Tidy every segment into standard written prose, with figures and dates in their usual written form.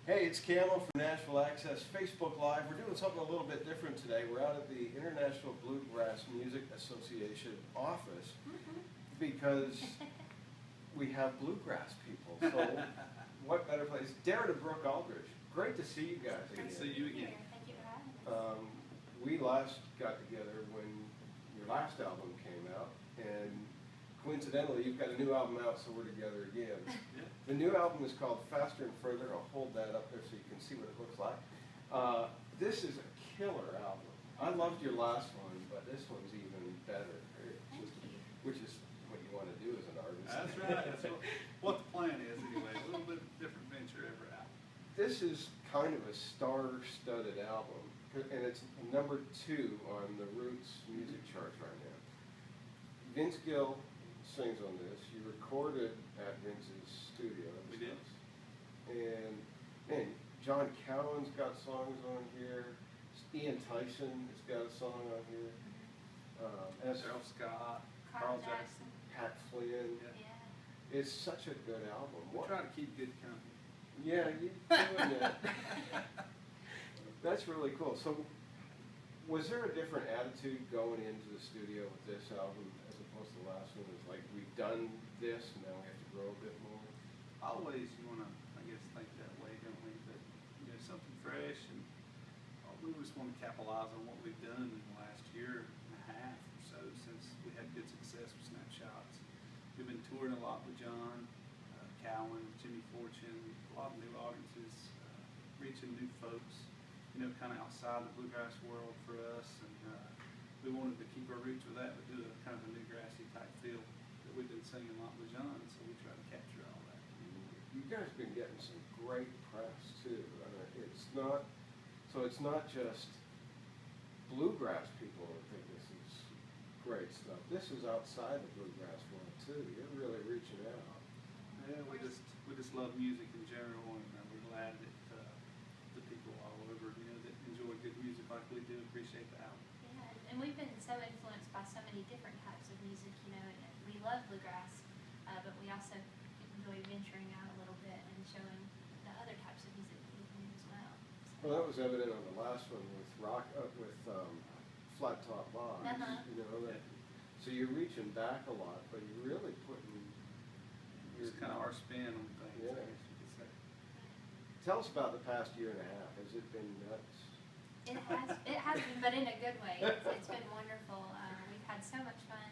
Hey, it's Camo from Nashville Access Facebook Live. We're doing something a little bit different today. We're out at the International Bluegrass Music Association office because we have bluegrass people. So what better place? Darin and Brooke Aldridge. Great to see you guys again. Great to see you again. Thank you for having us. We last got together when your last album came out, and coincidentally, you've got a new album out, so we're together again. Yeah. The new album is called Faster and Further. I'll hold that up there so you can see what it looks like. This is a killer album. I loved your last one, but this one's even better. Which is what you want to do as an artist. That's right. That's what the plan is anyway. A little bit different venture every album. This is kind of a star-studded album, and it's number 2 on the Roots music charts right now. Vince Gill sings on this. You recorded at Vince's studio. We did. And man, John Cowan's got songs on here. Ian Tyson has got a song on here. Daryl Scott, Carl Jackson. Pat Flynn. Yeah. Yeah. It's such a good album. We try to keep good company. Yeah, you're doing that. That's really cool. So, was there a different attitude going into the studio with this album as opposed to the last one? It's like, we've done this, and now we have to grow a bit more? Always you want to, I guess, think that way, don't we? But something fresh, and we just want to capitalize on what we've done in the last year and a half or so since we had good success with Snapshots. We've been touring a lot with John, Cowan, Jimmy Fortune, a lot of new audiences, reaching new folks, kind of outside the bluegrass world for us, and we wanted to keep our roots with that, but do a kind of a new grassy type feel that we've been singing a lot with John, so we try to capture all that. You guys have been getting some great press too. I mean, it's not just bluegrass people that think this is great stuff. This is outside the bluegrass world too. You're really reaching out. Yeah, we just love music in general, and we're glad that the people all over, that enjoy good music like we do appreciate the album. Yeah, and we've been so influenced by so many different types of music, and we love bluegrass, but we also enjoy venturing out a little bit and showing the other types of music that we can do as well. Well, that was evident on the last one with Flat Top Box. So you're reaching back a lot, but you're really putting. It's kind of our spin on things, Yeah. I guess you could say. Tell us about the past year and a half. Has it been nuts? It has been, but in a good way. It's been wonderful. We've had so much fun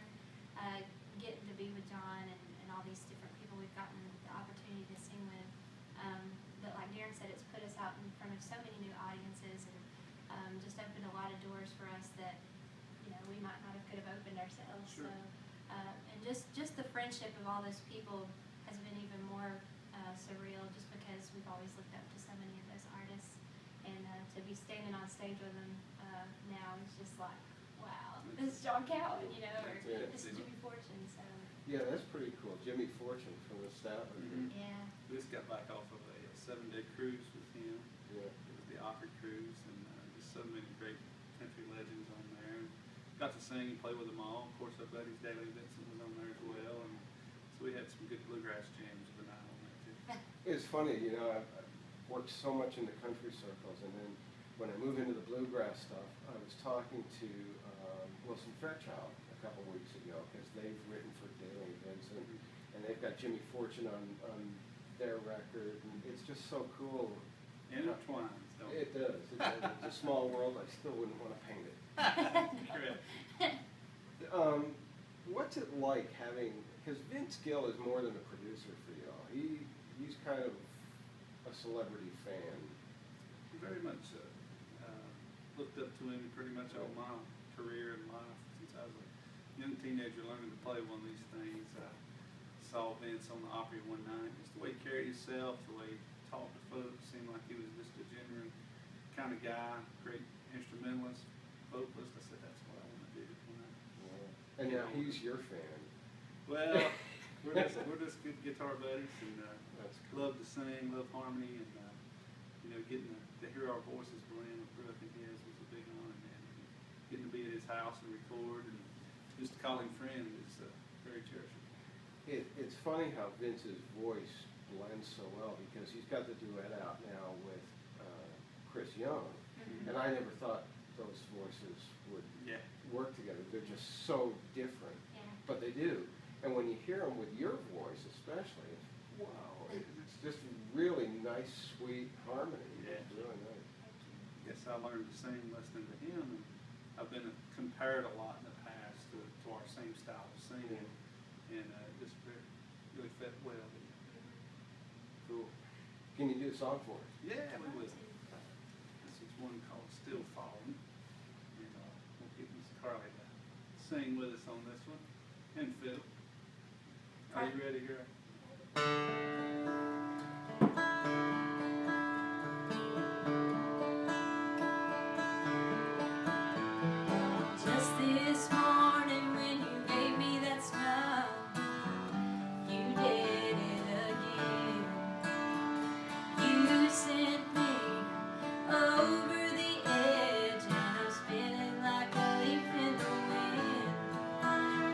getting to be with John and all these different people we've gotten the opportunity to sing with. But like Darin said, it's put us out in front of so many new audiences, and just opened a lot of doors for us that we might not have could have opened ourselves. Sure. So, and just the friendship of all those people has been even more surreal, just because we've always looked up to so many of those artists, and to be standing on stage with them now is just like, wow, this is John Cowan, or this is Jimmy Fortune. So Yeah, that's pretty cool. Jimmy Fortune from the Statler. yeah. We just got back off of a 7-day cruise with him. Yeah. It was the Opry Cruise, and just so many great country legends on there. And got to sing and play with them all. Of course, our buddies Daly Vincent was on there as well, and so we had some good bluegrass jams of the night on there too. It's funny, I've worked so much in the country circles, and then when I moved into the bluegrass stuff, I was talking to Wilson Fairchild a couple weeks ago, because they've written for Daly Vincent, and they've got Jimmy Fortune on their record, and it's just so cool. Intertwines, don't It does. It's a small world. I still wouldn't want to paint it. Correct. What's it like having, because Vince Gill is more than a producer for y'all. He's kind of a celebrity fan. Very much so. Looked up to him pretty much all my career and life since I was a young teenager learning to play one of these things. I saw Vince on the Opry one night, just the way he carried himself, the way he talked to folks, seemed like he was just a genuine kind of guy, great instrumentalist, vocalist. I said, that's what I want to do. And now he's your fan. Well, we're just good guitar buddies, and That's cool. love to sing, love harmony, and getting to hear our voices blend with Brooke and his was a big honor, man. Getting to be at his house and record, and just to call him friend is very cherishable. It's funny how Vince's voice blends so well, because he's got the duet out now with young, Mhm. and I never thought those voices would Yeah. work together. They're just so different, Yeah. but they do. And when you hear them with your voice, especially, it's, wow, it's just really nice, sweet harmony. Yeah. It's really nice. Guess I learned to sing listening to him, and I've been compared a lot in the past to our same style of singing, and just really fit well. Cool. Can you do a song for us? Yeah, we will. This is one called Still Falling, and we'll get Miss Carly to sing with us on this one, and Phil. Are you ready here? Just this morning when you gave me that smile, you did it again. You sent me over the edge, and I'm spinning like a leaf in the wind.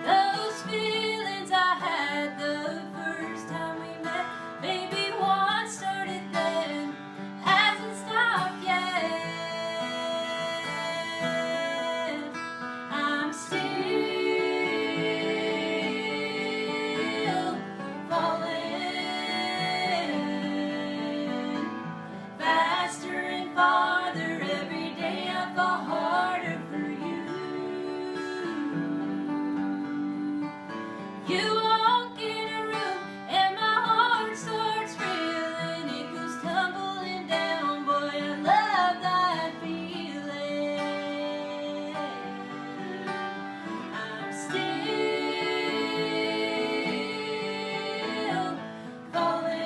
Those feelings I had the first time we met, baby, what started then hasn't stopped yet. I'm still falling faster and farther every day. I fall harder for you. You walk in a room and my heart starts reeling. It goes tumbling down, boy, I love that feeling. I'm still falling.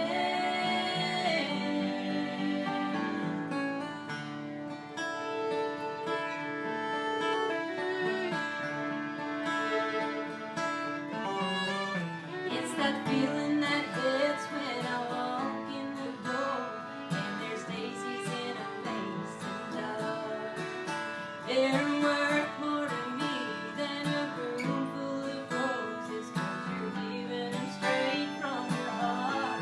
It's that feeling that hits when I walk in the door, and there's daisies in a mason jar. They're worth more to me than a room full of roses, 'cause you're giving them straight from your heart.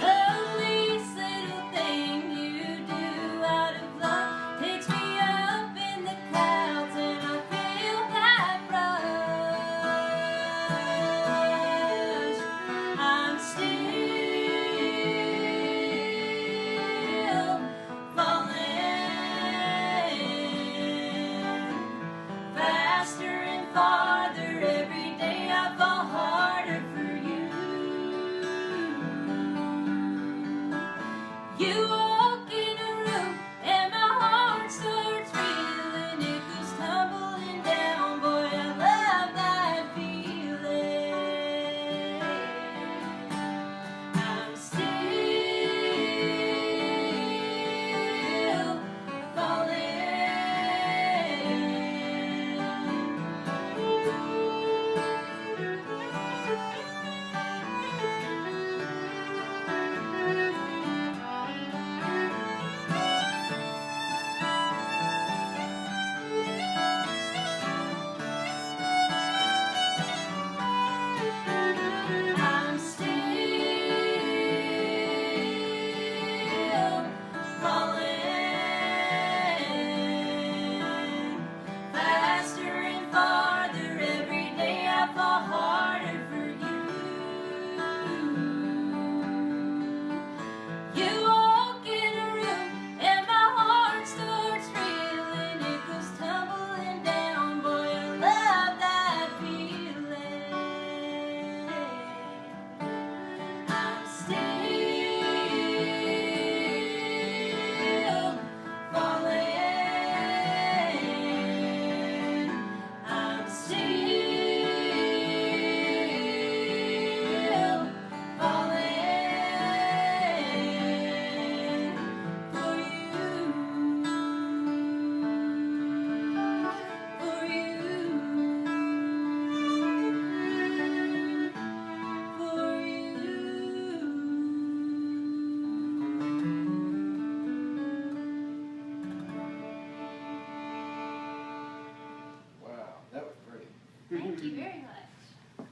The least little thing you do out of love takes me up in the clouds, and I feel that rush. I'm still falling faster and farther every day. I fall harder for you. You walk in a room and my heart starts reeling. It goes tumbling down, boy, I love that feeling. I'm still falling. I'm still falling faster and farther every day. I fall harder for you. You walk in a room and my heart starts reeling. It goes tumbling down, boy, I love that feeling. I'm still falling. I'm still falling for you. For Wow, that was pretty. Thank you very much.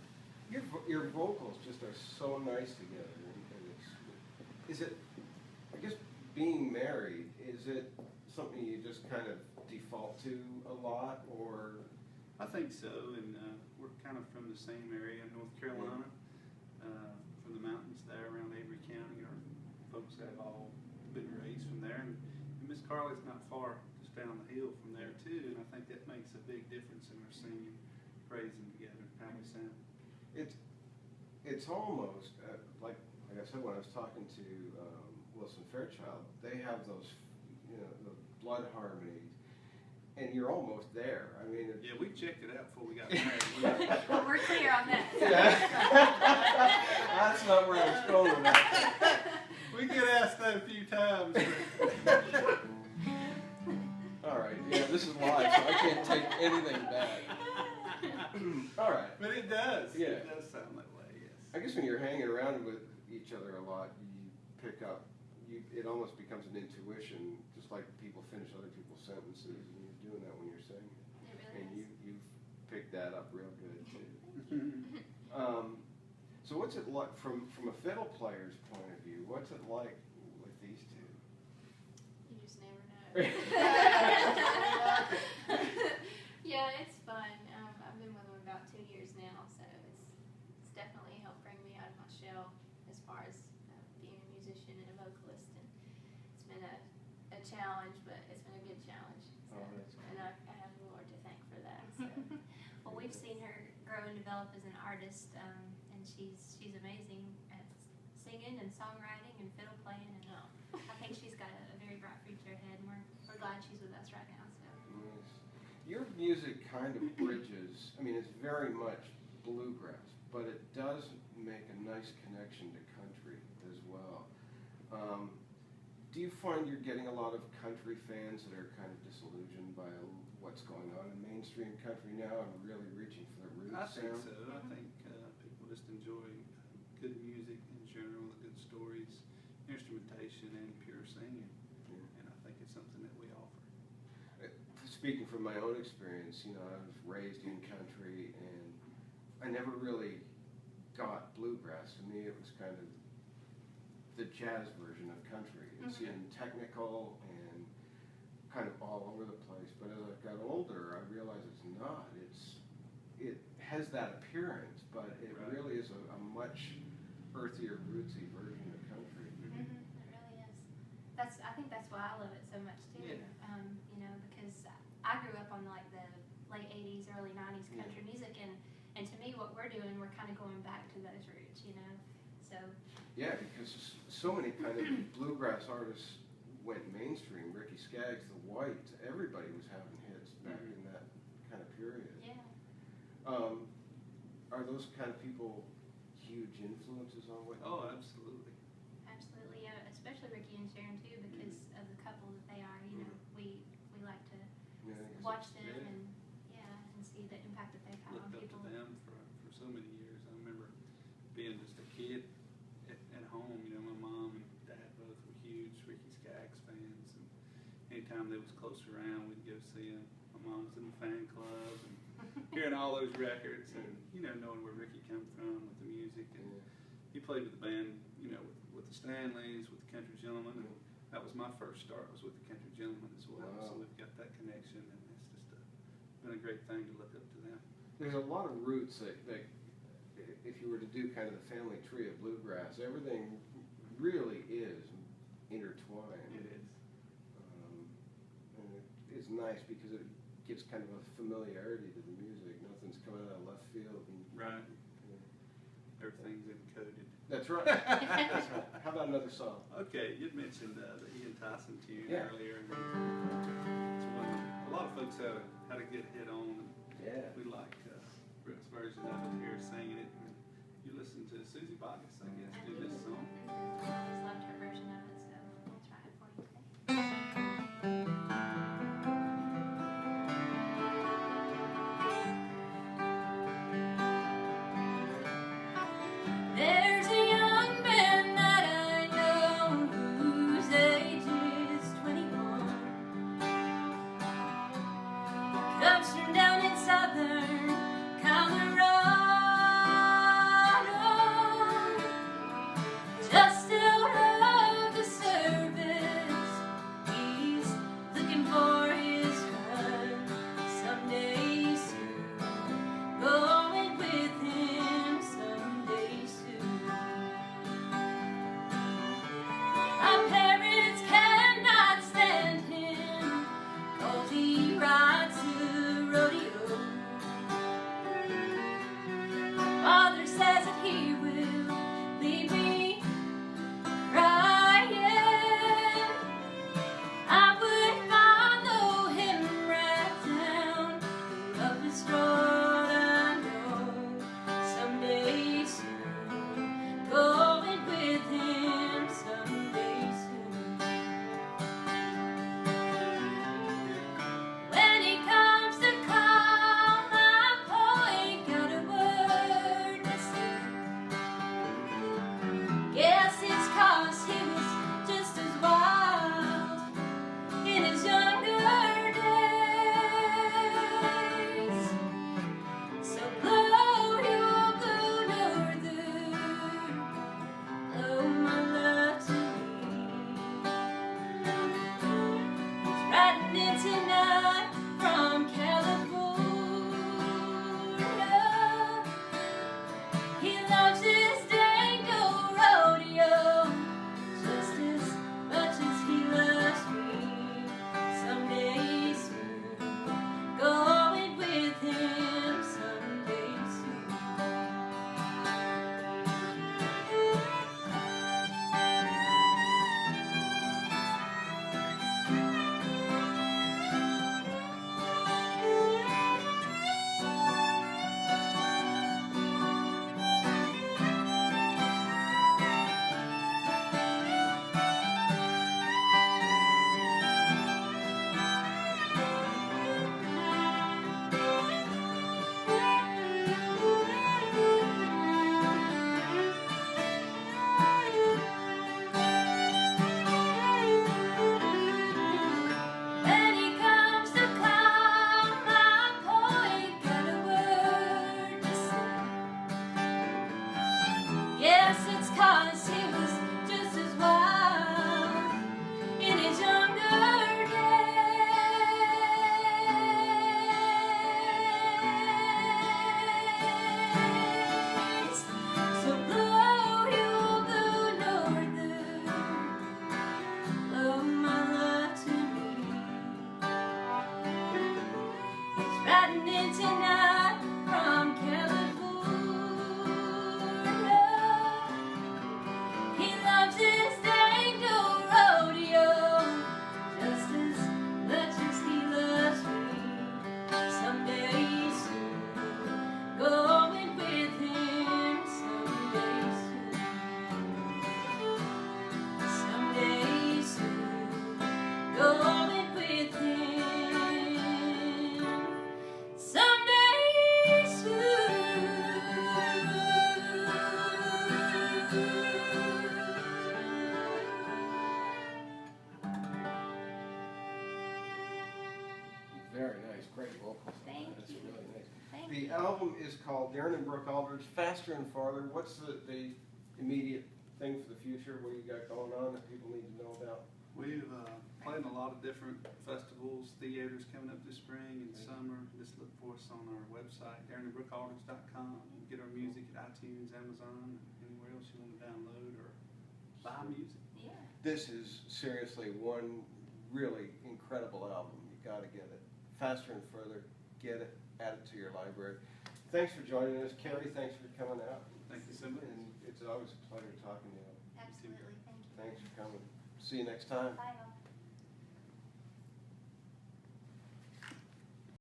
Your vocals just are so nice together, and it's, is it, I guess, being married, is it something you just kind of default to a lot, or? I think so, and we're kind of from the same area in North Carolina, from the mountains there around Avery County. Our folks have all been raised from there, and Miss Carly's not far, just down the hill from there too, and I think that makes a big difference in our singing, praising together, how we sound. It's almost like I said when I was talking to Wilson Fairchild, they have those, the blood harmonies, and you're almost there. I mean, Yeah, we checked it out before we got married. Well, we're clear on that. That's not where I was going with that. We get asked that a few times. All right, yeah, this is live, so I can't take anything back. All right. But it does. Yeah. It does sound that way, yes. I guess when you're hanging around with each other a lot, you pick up, it almost becomes an intuition, just like people finish other people's sentences, and you're doing that when you're singing. It really And is. you've picked that up real good, too. So what's it like, from a fiddle player's point of view, what's it like with these two? You just never know. Yeah, it's fun. I've been with them about 2 years now, so it's definitely helped bring me out of my shell as far as being a musician and a vocalist. And it's been a challenge, but it's been a good challenge. So, Oh, that's and I have the Lord to thank for that. So. Well, we've seen her grow and develop as an artist, and she's amazing at singing and songwriting and fiddle playing, and I think she's got a very bright future ahead, and we're glad she's with us right now. So. Nice. Your music kind of bridges, I mean, it's very much bluegrass, but it does make a nice connection to country as well. Do you find you're getting a lot of country fans that are kind of disillusioned by what's going on in mainstream country now and really reaching for the roots I think sound? so. I think people just enjoy good music in general, good stories, instrumentation, and pure singing. Yeah. And I think it's something that we offer. Speaking from my own experience, I was raised in country, and I never really got bluegrass. To me, it was kind of the jazz version of country. It's technical and kind of all over the place. But as I got older, I realized it's not. It has that appearance, but it Right. really is a much earthier, rootsy version of country. It really is. I think that's why I love it so much too. Yeah. Because I grew up on like the late '80s, early '90s country music, and to me, what we're doing, we're kind of going back to those roots, So. Yeah, because so many kind of bluegrass artists went mainstream. Ricky Skaggs, The Whites, everybody was having hits back in that kind of period. Yeah. Are those kind of people huge influences on what? Oh, absolutely. Absolutely, especially Ricky and Sharon too, because of the couple that they are. We like to watch them and see the impact that they've had on Looked up people. to them for so many years. I remember being just a kid at home. My mom and dad both were huge Ricky Skaggs fans, and anytime they was close around, we'd go see them. My mom was in the fan club, and hearing all those records, and knowing where Ricky came from with the music, and he played with the band, with the Stanleys, with the Country Gentlemen, and that was my first start, was with the Country Gentlemen as well. Wow. So we've got that connection, and it's just been a great thing to look up to them. There's a lot of roots that if you were to do kind of the family tree of bluegrass, everything really is intertwined. It is. And it's nice because it gives kind of a familiarity to the music. Nothing's coming out of left field. Right. Everything's encoded. That's right. That's right. How about another song? Okay, you'd mentioned the Ian Tyson tune earlier. And it's one a lot of folks had a good hit on. And Yeah. we like Brooke's version of it here, singing it. And you listen to Susie Boggus, I guess, do this song. I just loved her version of it, so we'll try it for you today. There's a young man that I know whose age is 21. He comes from down in southern Colorado, just out Very nice, great vocals. on that. Thank That's you. really nice. Thank The you. album is called Darin and Brooke Aldridge, Faster and Farther. What's the immediate thing for the future? What do you got going on that people need to know about? We've played in a lot of different festivals, theaters coming up this spring and summer. Just look for us on our website, darinandbrookealdridge.com. Get our music at iTunes, Amazon, anywhere else you want to download or buy music. Yeah. This is seriously one really incredible album. You got to get it. Faster and Further, get it, add it to your library. Thanks for joining us. Carrie, thanks for coming out. Thank you so much. And it's always a pleasure talking to you. Absolutely. Thank you. Thanks for coming. See you next time. Bye, all.